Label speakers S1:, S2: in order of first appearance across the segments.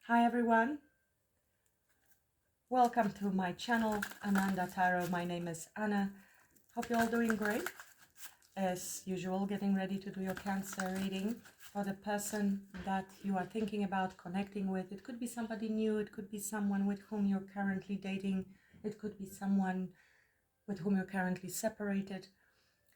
S1: Hi everyone, welcome to my channel Ananda Tarot. My name is Anna. Hope you're all doing great. As usual, getting ready to do your Cancer reading for the person that you are thinking about connecting with. It could be somebody new, it could be someone with whom you're currently dating, it could be someone with whom you're currently separated.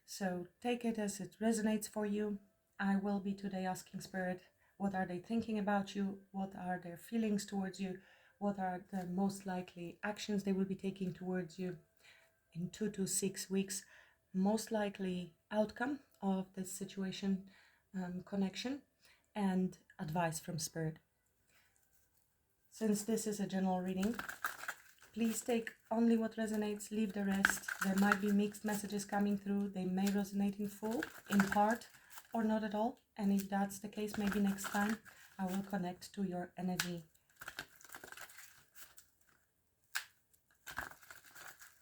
S1: So take it as it resonates for you. I will be today asking Spirit, what are they thinking about you? What are their feelings towards you? What are the most likely actions they will be taking towards you in 2 to 6 weeks? Most likely outcome of this situation, connection, and advice from Spirit. Since this is a general reading, please take only what resonates, leave the rest. There might be mixed messages coming through. They may resonate in full, in part, or not at all. And if that's the case, maybe next time I will connect to your energy.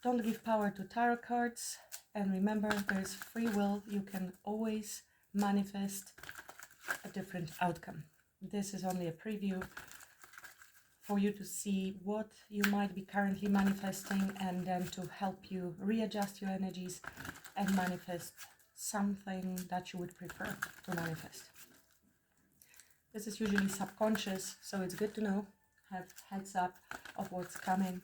S1: Don't give power to tarot cards. And remember, there's free will. You can always manifest a different outcome. This is only a preview for you to see what you might be currently manifesting, and then to help you readjust your energies and manifest something that you would prefer to manifest. This is usually subconscious, so it's good to know, have heads up of what's coming.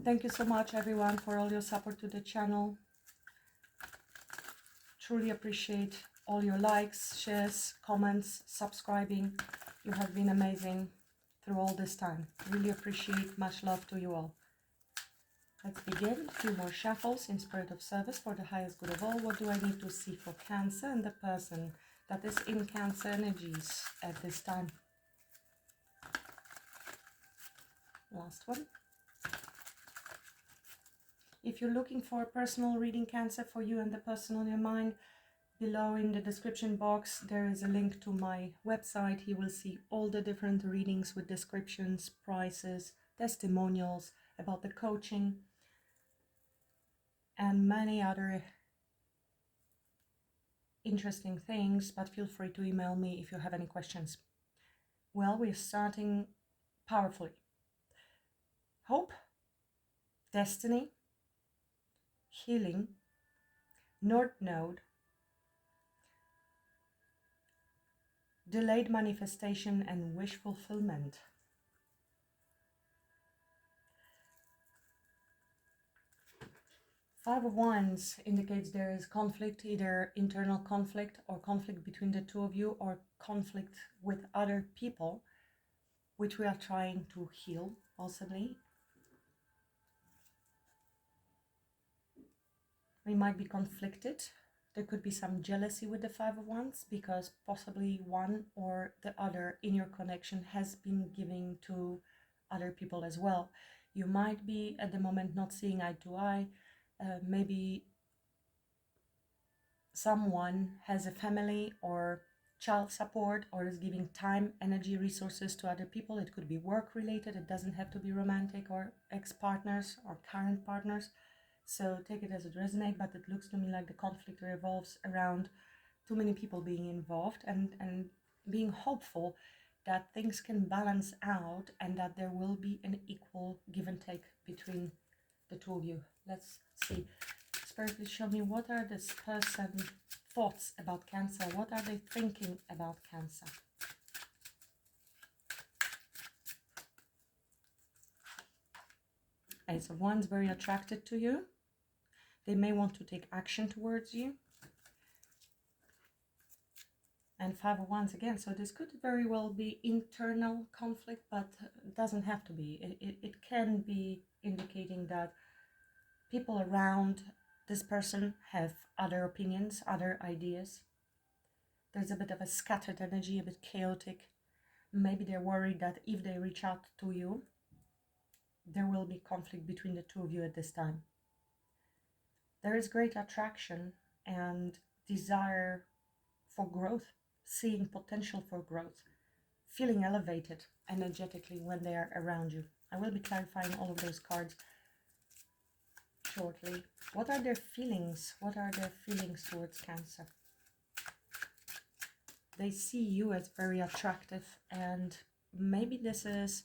S1: Thank you so much everyone for all your support to the channel. Truly appreciate all your likes, shares, comments, subscribing. You have been amazing through all this time. Really appreciate, much love to you all. Let's begin. A few more shuffles in spirit of service for the highest good of all. What do I need to see for Cancer and the person that is in Cancer energies at this time? Last one. If you're looking for a personal reading, Cancer, for you and the person on your mind, below in the description box there is a link to my website. You will see all the different readings with descriptions, prices, testimonials about the coaching, and many other interesting things, but feel free to email me if you have any questions. Well, we're starting powerfully. Hope, destiny, healing, North Node, delayed manifestation, and wish fulfillment. Five of Wands indicates there is conflict, either internal conflict or conflict between the two of you, or conflict with other people, which we are trying to heal, possibly. We might be conflicted. There could be some jealousy with the Five of Wands, because possibly one or the other in your connection has been giving to other people as well. You might be at the moment not seeing eye to eye. Maybe someone has a family or child support, or is giving time, energy, resources to other people. It could be work related. It doesn't have to be romantic or ex-partners or current partners. So take it as it resonates, but it looks to me like the conflict revolves around too many people being involved, and being hopeful that things can balance out and that there will be an equal give and take between the two of you. Let's see. Spirit, please show me, what are this person's thoughts about Cancer? What are they thinking about Cancer? Ace of Wands, very attracted to you. They may want to take action towards you. And Five of Wands again. So this could very well be internal conflict, but it doesn't have to be. It can be indicating that people around this person have other opinions, other ideas. There's a bit of a scattered energy, a bit chaotic. Maybe they're worried that if they reach out to you, there will be conflict between the two of you at this time. There is great attraction and desire for growth, seeing potential for growth, feeling elevated energetically when they are around you. I will be clarifying all of those cards shortly. What are their feelings? What are their feelings towards Cancer? they see you as very attractive, and maybe this is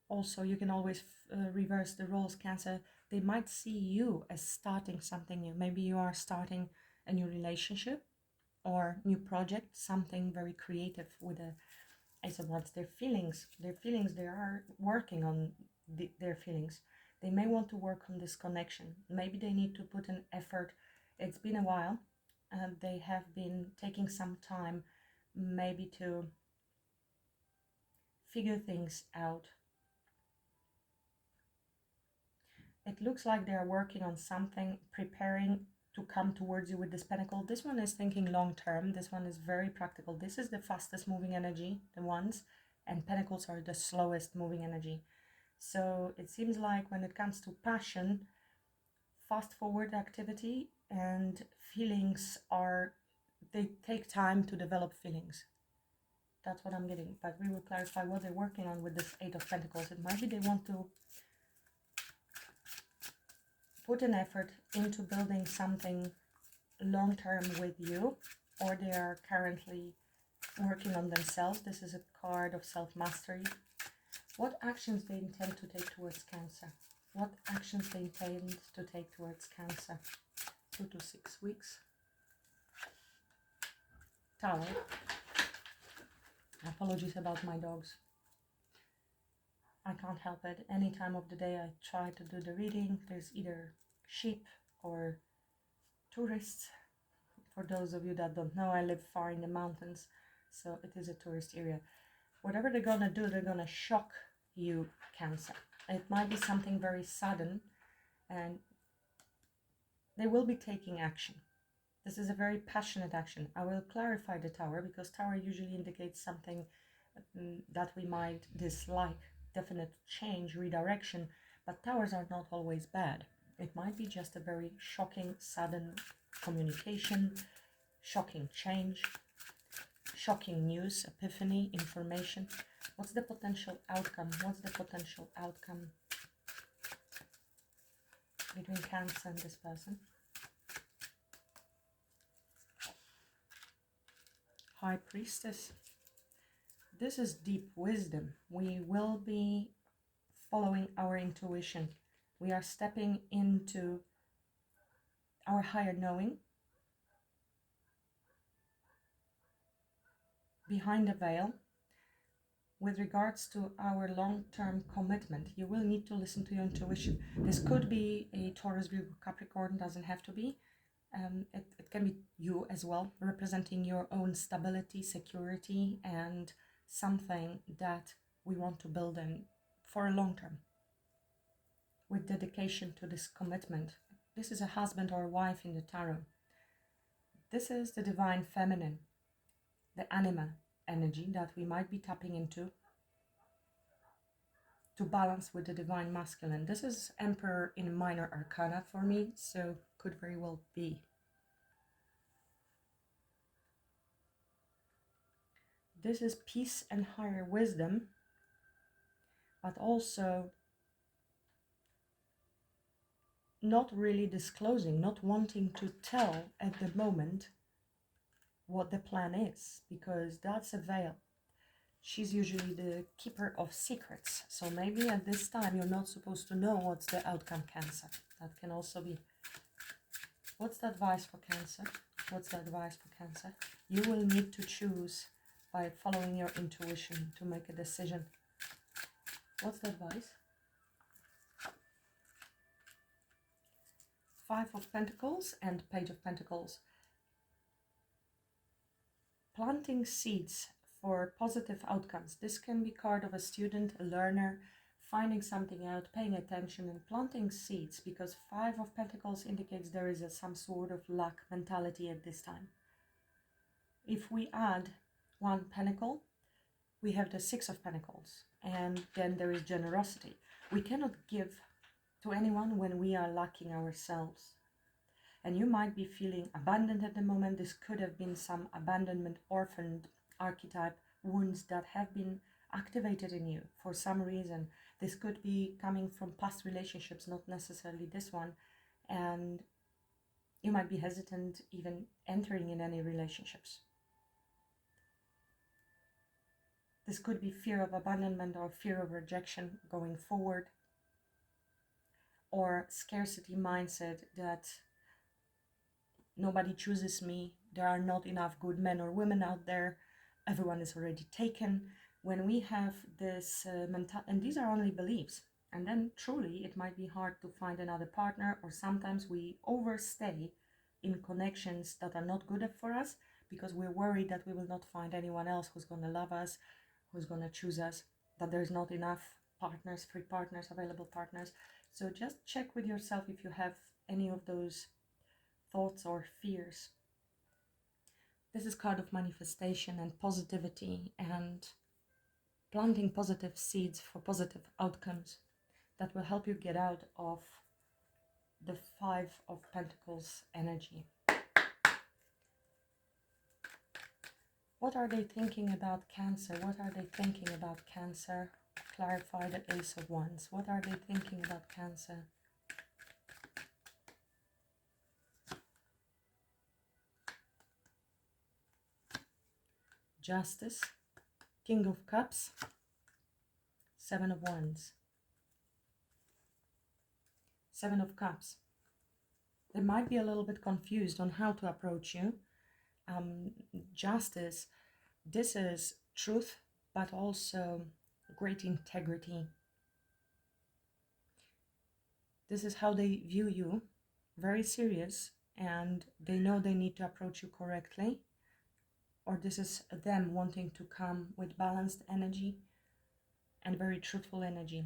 S1: also, you can always reverse the roles, Cancer. They might see you as starting something new. Maybe you are starting a new relationship or new project, something very creative with a Ace of Wands. Their feelings, they are working on their feelings. They may want to work on this connection. Maybe they need to put an effort. It's been a while, and they have been taking some time maybe to figure things out. It looks like they're working on something, preparing to come towards you with this pentacle. This one is thinking long term. This one is very practical. This is the fastest moving energy, the ones, and pentacles are the slowest moving energy. So it seems like when it comes to passion, fast forward activity and feelings they take time to develop feelings. That's what I'm getting. But we will clarify what they're working on with this Eight of Pentacles. It might be they want to put an effort into building something long-term with you, or they are currently working on themselves. This is a card of self-mastery. What actions they intend to take towards Cancer? What actions they intend to take towards Cancer? 2 to 6 weeks. Tower. Apologies about my dogs. I can't help it. Any time of the day I try to do the reading, there's either sheep or tourists. For those of you that don't know, I live far in the mountains, so it is a tourist area. Whatever they're gonna do, they're gonna shock you, Cancer. It might be something very sudden, and they will be taking action. This is a very passionate action. I will clarify the Tower, because Tower usually indicates something that we might dislike, definite change, redirection, but Towers are not always bad. It might be just a very shocking, sudden communication, shocking change, shocking news, epiphany, information. What's the potential outcome? What's the potential outcome between Cancer and this person? High Priestess. This is deep wisdom. We will be following our intuition. We are stepping into our higher knowing. Behind the veil, with regards to our long-term commitment, you will need to listen to your intuition. This could be a Taurus, Virgo, Capricorn, doesn't have to be. It can be you as well, representing your own stability, security, and something that we want to build in for a long term, with dedication to this commitment. This is a husband or a wife in the tarot. This is the divine feminine, the anima energy that we might be tapping into to balance with the divine masculine. This is Emperor in minor arcana for me, so could very well be. This is peace and higher wisdom, but also not really disclosing, not wanting to tell at the moment what the plan is, because that's a veil. She's usually the keeper of secrets, so maybe at this time you're not supposed to know what's the outcome, Cancer. That can also be. What's the advice for Cancer? What's the advice for Cancer? You will need to choose by following your intuition to make a decision. What's the advice? Five of Pentacles and Page of Pentacles. Planting seeds for positive outcomes. This can be card of a student, a learner, finding something out, paying attention and planting seeds, because Five of Pentacles indicates there is some sort of lack mentality at this time. If we add one pentacle, we have the Six of Pentacles, and then there is generosity. We cannot give to anyone when we are lacking ourselves. And you might be feeling abandoned at the moment. This could have been some abandonment, orphaned archetype wounds that have been activated in you for some reason. This could be coming from past relationships, not necessarily this one. And you might be hesitant even entering in any relationships. This could be fear of abandonment or fear of rejection going forward, or scarcity mindset that nobody chooses me, there are not enough good men or women out there, everyone is already taken. When we have this mentality, and these are only beliefs, and then truly it might be hard to find another partner, or sometimes we overstay in connections that are not good for us because we're worried that we will not find anyone else who's going to love us, who's going to choose us, that there's not enough partners, free partners, available partners. So just check with yourself if you have any of those thoughts or fears. This is card of manifestation and positivity and planting positive seeds for positive outcomes that will help you get out of the Five of Pentacles energy. What are they thinking about Cancer? What are they thinking about Cancer? Clarify the Ace of Wands. What are they thinking about Cancer? Justice, King of Cups, Seven of Wands, Seven of Cups. They might be a little bit confused on how to approach you. Justice, this is truth, but also great integrity. This is how they view you, very serious, and they know they need to approach you correctly. Or this is them wanting to come with balanced energy and very truthful energy.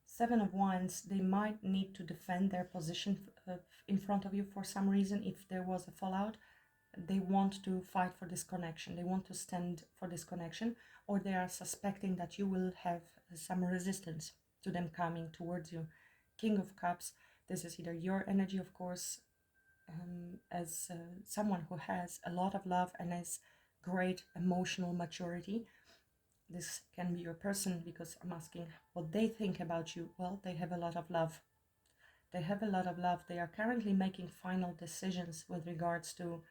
S1: Seven of Wands, they might need to defend their position in front of you for some reason. If there was a fallout, they want to fight for this connection. They want to stand for this connection, or they are suspecting that you will have some resistance to them coming towards you. King of Cups, this is either your energy, of course, as someone who has a lot of love and has great emotional maturity. This can be your person, because I'm asking what they think about you. Well, they have a lot of love. They have a lot of love. They are currently making final decisions with regards to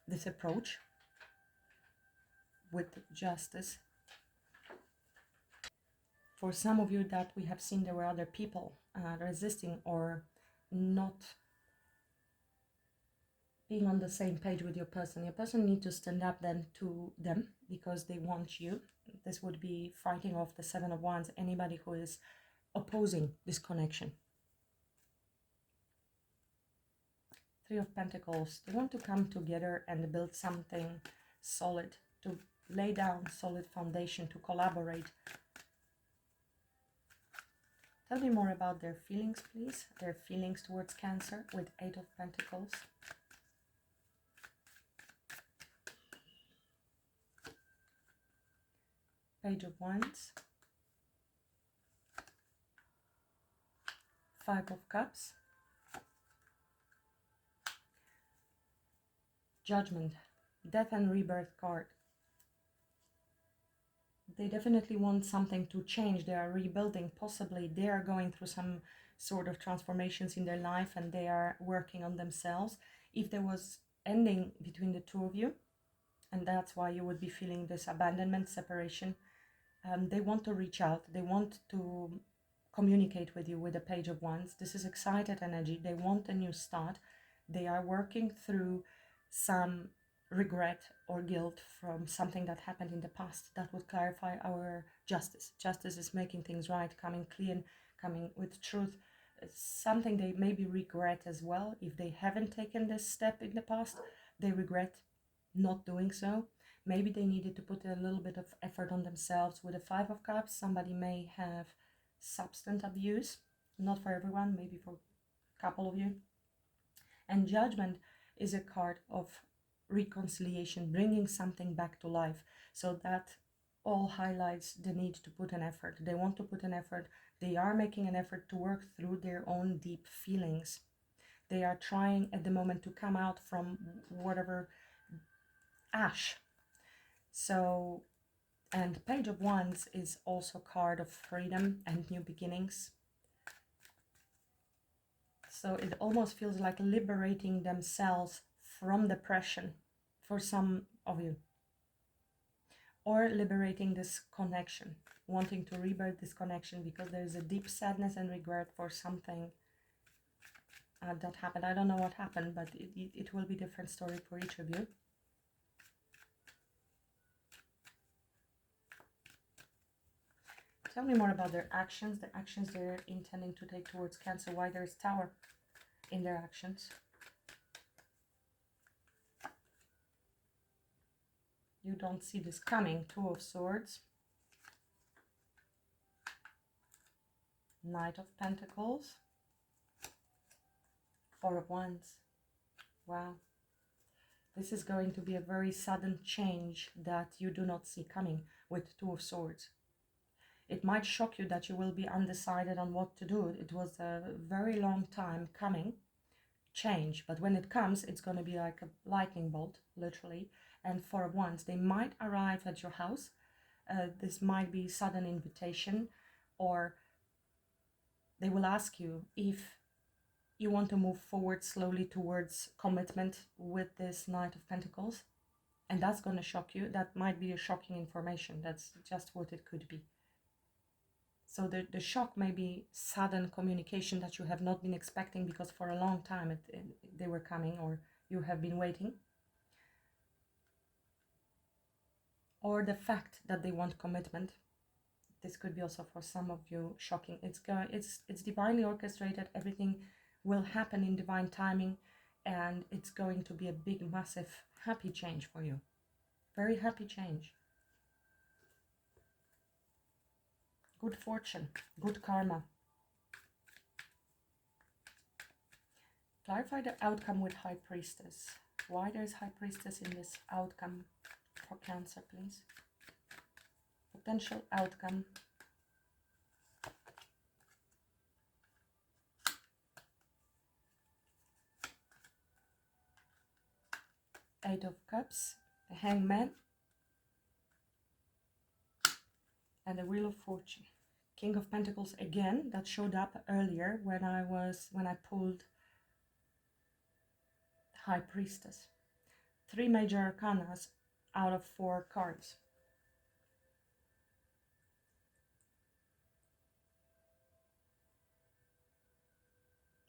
S1: this approach with justice. For some of you that we have seen, there were other people resisting or not being on the same page with your person. Your person needs to stand up then to them because they want you. This would be fighting off the Seven of Wands, anybody who is opposing this connection. Three of Pentacles, they want to come together and build something solid, to lay down solid foundation, to collaborate. Tell me more about their feelings, please. Their feelings towards Cancer with Eight of Pentacles. Page of Wands. Five of Cups. Judgment. Death and Rebirth card. They definitely want something to change. They are rebuilding. Possibly they are going through some sort of transformations in their life and they are working on themselves. If there was ending between the two of you, and that's why you would be feeling this abandonment, separation, they want to reach out. They want to communicate with you with the Page of Wands. This is excited energy. They want a new start. They are working through some regret or guilt from something that happened in the past. That would clarify our justice. Justice is making things right, coming clean, coming with truth. It's something they maybe regret as well. If they haven't taken this step in the past, they regret not doing so. Maybe they needed to put a little bit of effort on themselves. With the Five of Cups, somebody may have substance abuse. Not for everyone, maybe for a couple of you. And Judgment is a card of reconciliation, bringing something back to life. So that all highlights the need to put an effort. They want to put an effort. They are making an effort to work through their own deep feelings. They are trying at the moment to come out from whatever ash. So, and Page of Wands is also a card of freedom and new beginnings. So it almost feels like liberating themselves from depression for some of you. or liberating this connection, wanting to rebirth this connection because there's a deep sadness and regret for something that happened. I don't know what happened, but it will be a different story for each of you. Tell me more about their actions, the actions they're intending to take towards Cancer, why there's Tower in their actions. You don't see this coming. Two of Swords. Knight of Pentacles. Four of Wands. Wow. This is going to be a very sudden change that you do not see coming with Two of Swords. It might shock you that you will be undecided on what to do. It was a very long time coming change, but when it comes, it's going to be like a lightning bolt, literally. And Four of Wands, they might arrive at your house. This might be sudden invitation, or they will ask you if you want to move forward slowly towards commitment with this Knight of Pentacles. And that's going to shock you. That might be a shocking information. That's just what it could be. So the shock may be sudden communication that you have not been expecting because for a long time they were coming, or you have been waiting. Or the fact that they want commitment. This could be also for some of you shocking. It's divinely orchestrated. Everything will happen in divine timing, and it's going to be a big, massive, happy change for you. Very happy change. Good fortune, good karma. Clarify the outcome with High Priestess. Why there's High Priestess in this outcome for Cancer, please? Potential outcome. Eight of Cups, the Hangman, and the Wheel of Fortune. King of Pentacles again, that showed up earlier when I pulled High Priestess. Three major arcanas out of 4 cards.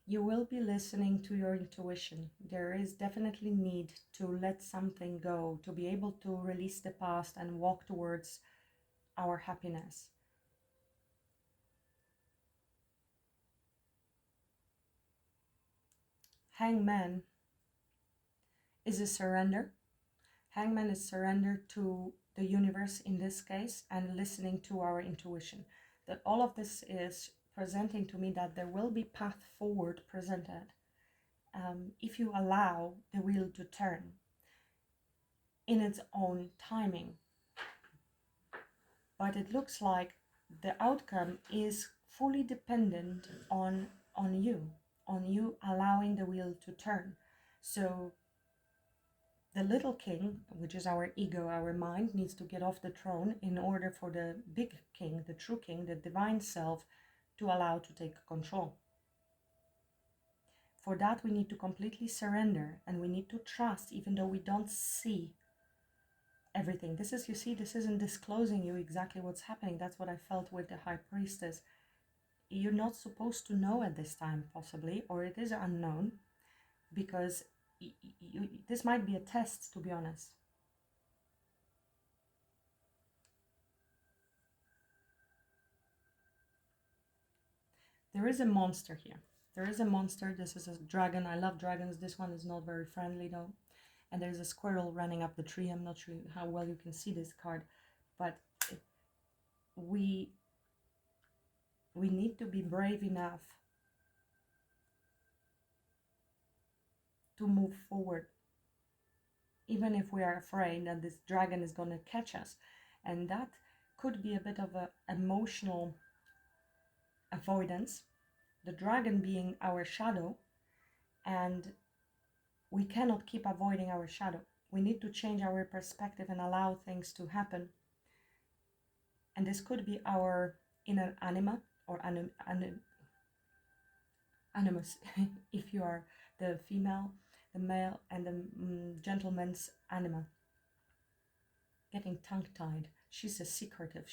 S1: You will be listening to your intuition. There is definitely need to let something go, to be able to release the past and walk towards our happiness. Hangman is a surrender. Hangman is surrender to the universe in this case and listening to our intuition. That all of this is presenting to me that there will be path forward presented if you allow the wheel to turn in its own timing. But it looks like the outcome is fully dependent on you allowing the wheel to turn. So the little king, which is our ego, our mind, needs to get off the throne in order for the big king, the true king, the divine self, to allow to take control. For that, we need to completely surrender, and we need to trust, even though we don't see everything. This is, you see, this isn't disclosing you exactly what's happening. That's what I felt with the High Priestess. You're not supposed to know at this time, possibly, or it is unknown, because this might be a test, to be honest. There is a monster here. There is a monster. This is a dragon. I love dragons. This one is not very friendly though. And there's a squirrel running up the tree. I'm not sure how well you can see this card, but we need to be brave enough to move forward, even if we are afraid that this dragon is going to catch us. And that could be a bit of an emotional avoidance, the dragon being our shadow, and we cannot keep avoiding our shadow. We need to change our perspective and allow things to happen. And this could be our inner anima, or animus, if you are the female, the male, and the gentleman's anima. getting tongue-tied. She's a secretive.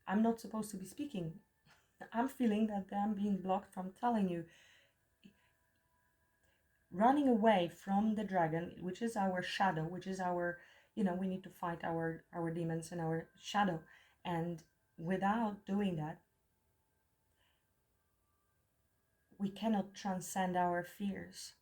S1: I'm not supposed to be speaking. I'm feeling that I'm being blocked from telling you. Running away from the dragon, which is our shadow, which is our, we need to fight our demons and our shadow. And without doing that, we cannot transcend our fears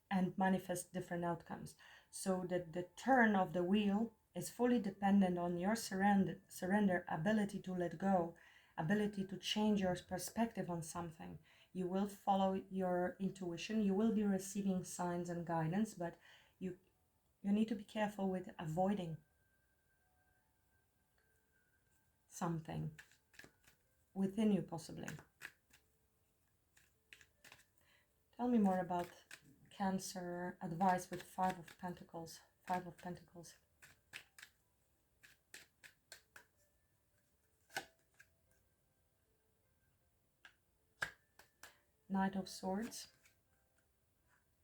S1: and manifest different outcomes. So that the turn of the wheel is fully dependent on your surrender, ability to let go, ability to change your perspective on something. You will follow your intuition, you will be receiving signs and guidance, but you need to be careful with avoiding something within you, possibly. Tell me more about Cancer advice with Five of Pentacles. Five of Pentacles. Knight of Swords.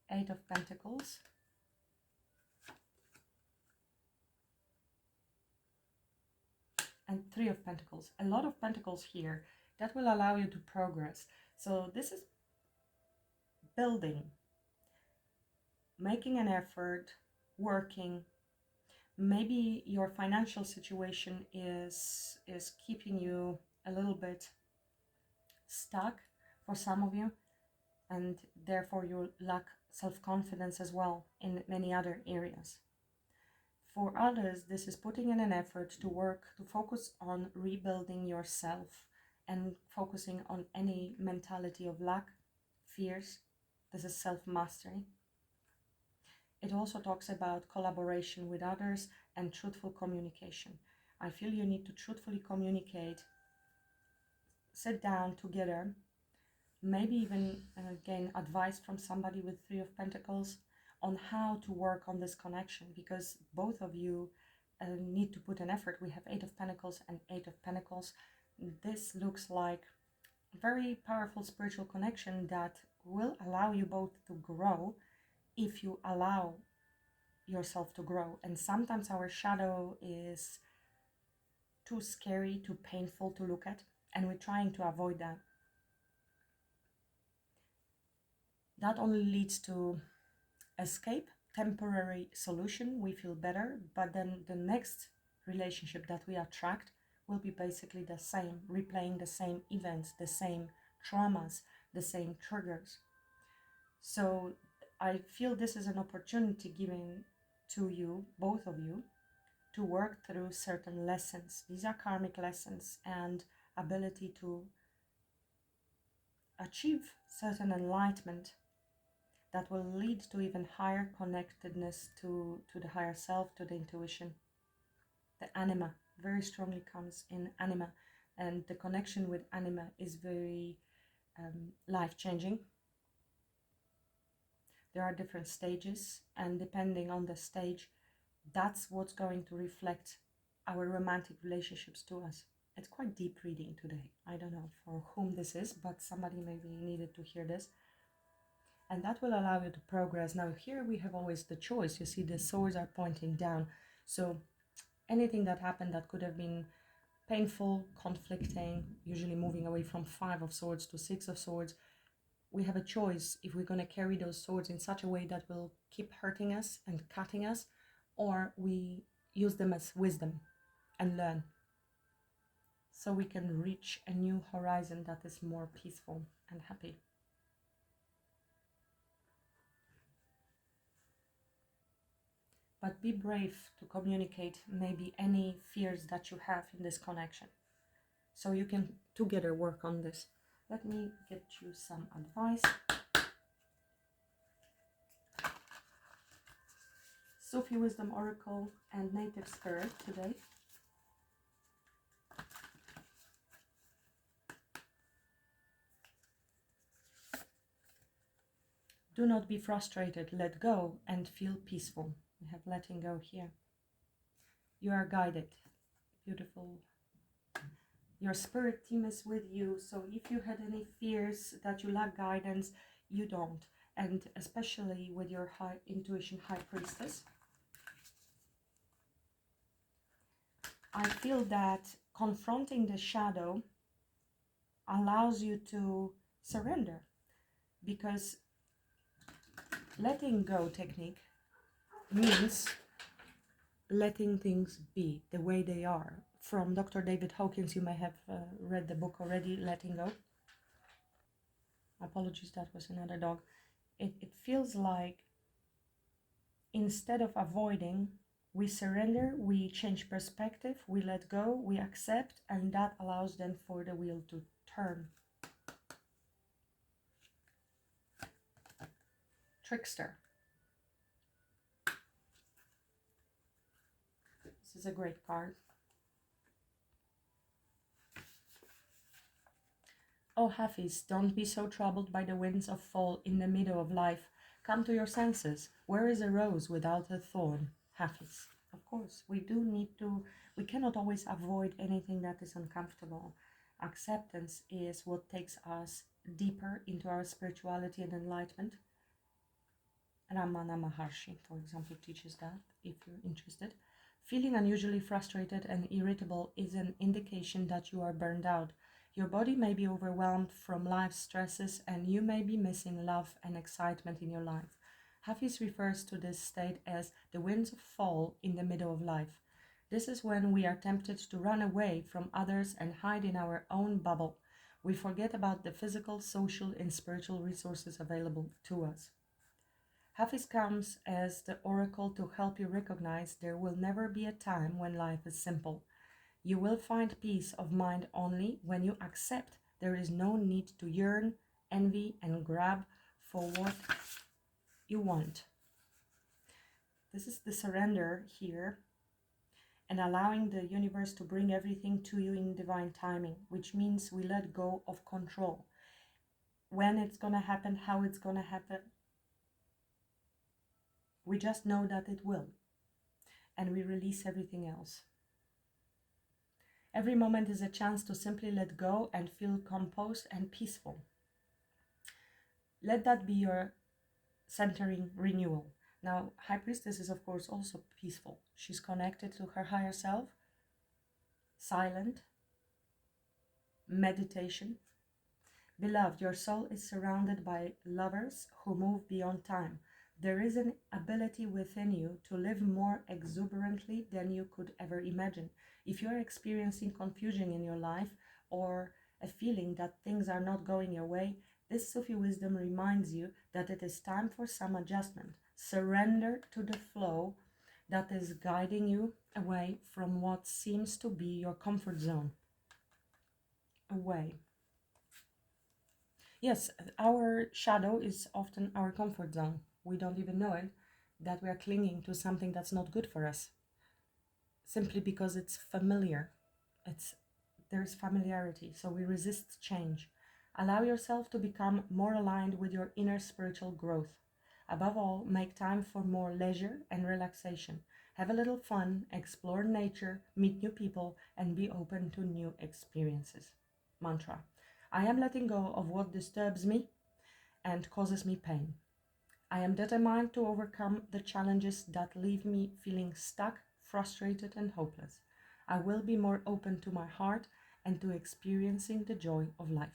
S1: Eight of Pentacles. And Three of Pentacles. A lot of Pentacles here. That will allow you to progress. So this is building, making an effort, working. Maybe your financial situation is keeping you a little bit stuck for some of you, and therefore you lack self-confidence as well in many other areas. For others, this is putting in an effort to work, to focus on rebuilding yourself and focusing on any mentality of lack, fears. This is self-mastery. It also talks about collaboration with others and truthful communication. I feel you need to truthfully communicate, sit down together, maybe even gain advice from somebody with Three of Pentacles on how to work on this connection, because both of you need to put an effort. We have Eight of Pentacles and Eight of Pentacles. This looks like a very powerful spiritual connection that will allow you both to grow if you allow yourself to grow. And sometimes our shadow is too scary, too painful to look at, and we're trying to avoid that. That only leads to escape, temporary solution. We feel better, but then the next relationship that we attract will be basically the same, replaying the same events, the same traumas, the same triggers. So I feel this is an opportunity given to you, both of you, to work through certain lessons. These are karmic lessons and ability to achieve certain enlightenment that will lead to even higher connectedness to the higher self, to the intuition. The anima very strongly comes in anima, and the connection with anima is very life-changing. There are different stages, and depending on the stage, that's what's going to reflect our romantic relationships to us. It's quite deep reading today. I don't know for whom this is, but somebody maybe needed to hear this. And that will allow you to progress. Now here we have always the choice. You see the swords are pointing down. So anything that happened that could have been painful, conflicting, usually moving away from Five of Swords to Six of Swords, we have a choice if we're going to carry those swords in such a way that will keep hurting us and cutting us, or we use them as wisdom and learn, so we can reach a new horizon that is more peaceful and happy. But be brave to communicate maybe any fears that you have in this connection, so you can together work on this. Let me get you some advice. Sufi Wisdom Oracle and Native Spirit today. Do not be frustrated, let go and feel peaceful. We have letting go here. You are guided. Beautiful. Your spirit team is with you, so if you had any fears that you lack guidance, you don't. And especially with your high intuition, High Priestess. I feel that confronting the shadow allows you to surrender, because letting go technique means letting things be the way they are. From Dr. David Hawkins, you may have read the book already, Letting Go. Apologies, that was another dog. It feels like instead of avoiding, we surrender, we change perspective, we let go, we accept, and that allows then for the wheel to turn. Trickster. This is a great card. Oh, Hafiz, don't be so troubled by the winds of fall in the middle of life. Come to your senses. Where is a rose without a thorn? Hafiz. Of course, we do need to, we cannot always avoid anything that is uncomfortable. Acceptance is what takes us deeper into our spirituality and enlightenment. Ramana Maharshi, for example, teaches that, if you're interested. Feeling unusually frustrated and irritable is an indication that you are burned out. Your body may be overwhelmed from life's stresses, and you may be missing love and excitement in your life. Hafiz refers to this state as the winds of fall in the middle of life. This is when we are tempted to run away from others and hide in our own bubble. We forget about the physical, social, and spiritual resources available to us. Hafiz comes as the oracle to help you recognize there will never be a time when life is simple. You will find peace of mind only when you accept there is no need to yearn, envy, and grab for what you want. This is the surrender here, and allowing the universe to bring everything to you in divine timing, which means we let go of control. When it's going to happen, how it's going to happen, we just know that it will, and we release everything else. Every moment is a chance to simply let go and feel composed and peaceful. Let that be your centering renewal. Now, High Priestess is, of course, also peaceful. She's connected to her higher self, silent, meditation. Beloved, your soul is surrounded by lovers who move beyond time. There is an ability within you to live more exuberantly than you could ever imagine. If you are experiencing confusion in your life or a feeling that things are not going your way, this Sufi wisdom reminds you that it is time for some adjustment. Surrender to the flow that is guiding you away from what seems to be your comfort zone. Away. Yes, our shadow is often our comfort zone. We don't even know it, that we are clinging to something that's not good for us, simply because it's familiar. There's familiarity, so we resist change. Allow yourself to become more aligned with your inner spiritual growth. Above all, make time for more leisure and relaxation. Have a little fun, explore nature, meet new people, and be open to new experiences. Mantra. I am letting go of what disturbs me and causes me pain. I am determined to overcome the challenges that leave me feeling stuck, frustrated, and hopeless. I will be more open to my heart and to experiencing the joy of life.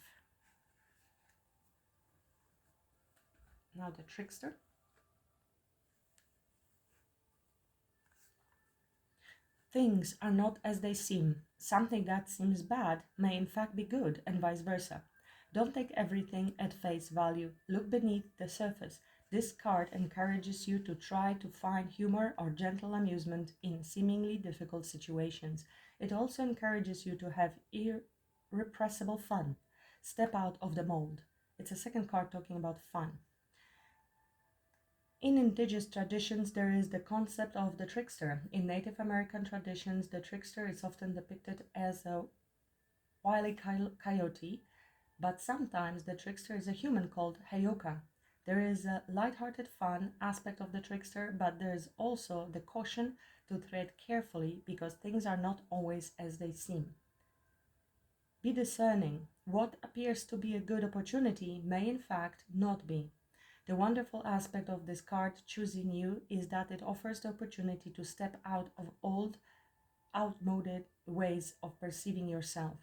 S1: Now the trickster. Things are not as they seem. Something that seems bad may in fact be good, and vice versa. Don't take everything at face value. Look beneath the surface. This card encourages you to try to find humor or gentle amusement in seemingly difficult situations. It also encourages you to have irrepressible fun. Step out of the mold. It's a second card talking about fun. In indigenous traditions, there is the concept of the trickster. In Native American traditions, the trickster is often depicted as a wily coyote, but sometimes the trickster is a human called Heyoka. There is a lighthearted fun aspect of the trickster, but there is also the caution to tread carefully because things are not always as they seem. Be discerning. What appears to be a good opportunity may in fact not be. The wonderful aspect of this card choosing you is that it offers the opportunity to step out of old outmoded ways of perceiving yourself.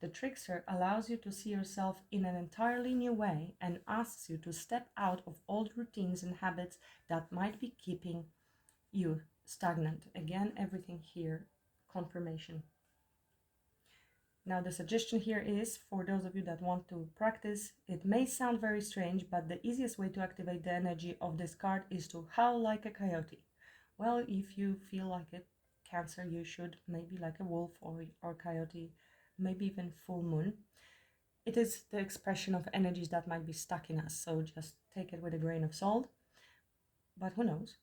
S1: The trickster allows you to see yourself in an entirely new way and asks you to step out of old routines and habits that might be keeping you stagnant. Again, everything here, confirmation. Now, the suggestion here is for those of you that want to practice, it may sound very strange, but the easiest way to activate the energy of this card is to howl like a coyote. Well, if you feel like it, Cancer, you should maybe like a wolf or coyote, maybe even full moon. It is the expression of energies that might be stuck in us, so just take it with a grain of salt. But who knows?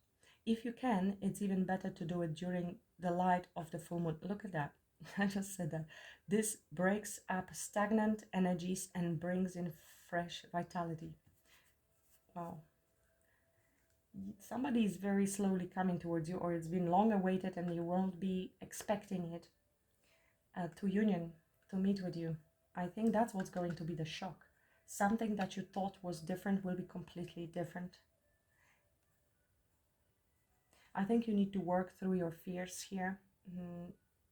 S1: If you can, it's even better to do it during the light of the full moon. Look at that. I just said that. This breaks up stagnant energies and brings in fresh vitality. Wow. Somebody is very slowly coming towards you, or it's been long awaited and you won't be expecting it to union, to meet with you. I think that's what's going to be the shock. Something that you thought was different will be completely different. I think you need to work through your fears here.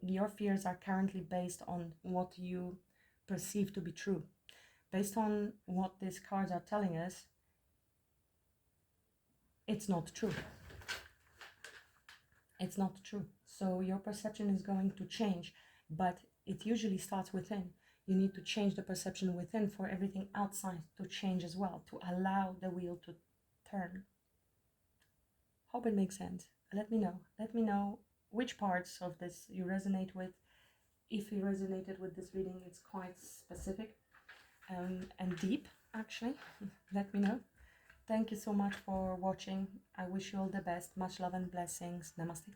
S1: Your fears are currently based on what you perceive to be true. Based on what these cards are telling us, it's not true. It's not true. So your perception is going to change, but it usually starts within. You need to change the perception within for everything outside to change as well, to allow the wheel to turn. Hope it makes sense. Let me know. Let me know which parts of this you resonate with. If you resonated with this reading, it's quite specific and deep, actually. Let me know. Thank you so much for watching. I wish you all the best. Much love and blessings. Namaste.